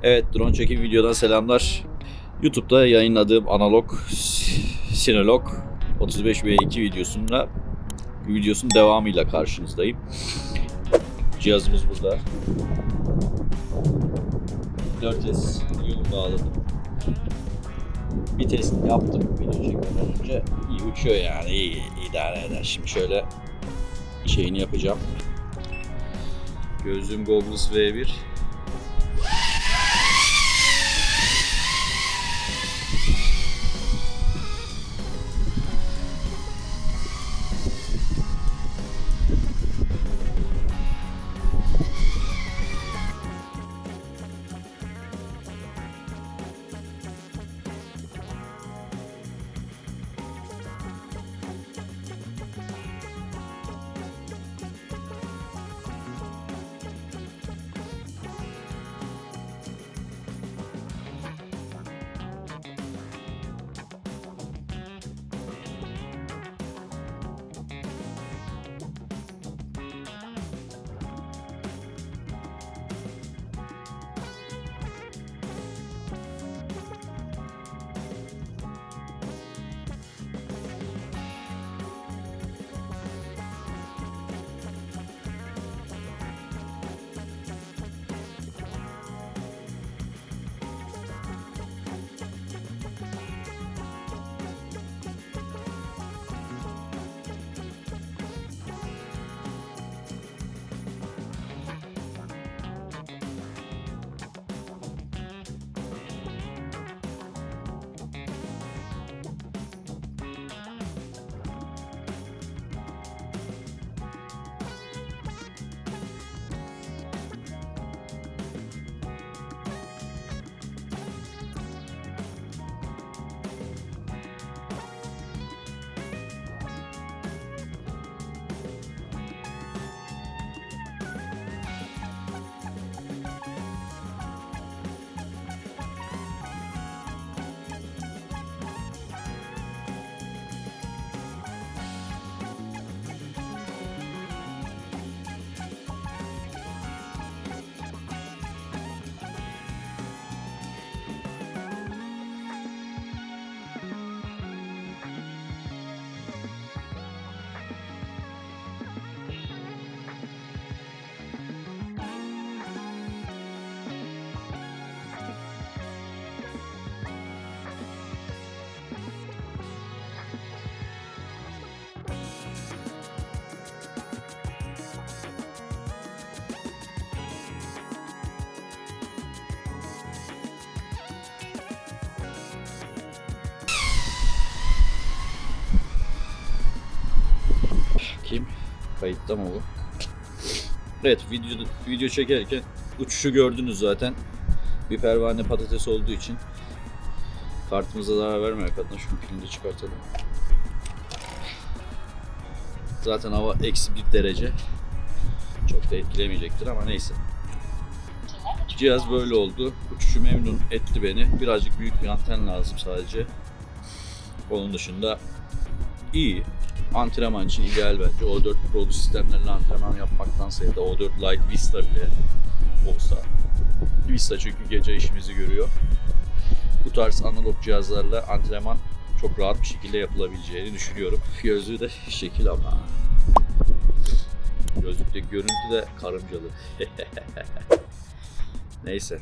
Evet, drone çekim videodan selamlar. YouTube'da yayınladığım analog Cinelog35 V2 videosunun devamıyla karşınızdayım. Cihazımız burada. 4S yolu bağladım. Bir test yaptım video çekmeden önce. İyi uçuyor yani, iyi idare eder. Şimdi şöyle şeyini yapacağım. Gözlüğüm Goggles V1. Kayıtta mı bu? Evet, video çekerken uçuşu gördünüz zaten. Bir pervane patates olduğu için kartımıza zarar vermemek adına şunu pilini de çıkartalım. Zaten hava -1 derece. Çok da etkilemeyecektir ama neyse. Cihaz böyle oldu. Uçuşu memnun etti beni. Birazcık büyük bir anten lazım sadece. Onun dışında iyi. Antrenman için ideal bence. O4 Pro'lu sistemlerle antrenman yapmaktansa ya da O4 Lite Vista bile olsa. Vista çünkü gece işimizi görüyor. Bu tarz analog cihazlarla antrenman çok rahat bir şekilde yapılabileceğini düşünüyorum. Gözlüğü de şekil ama. Gözlükteki görüntü de karıncalı. Neyse.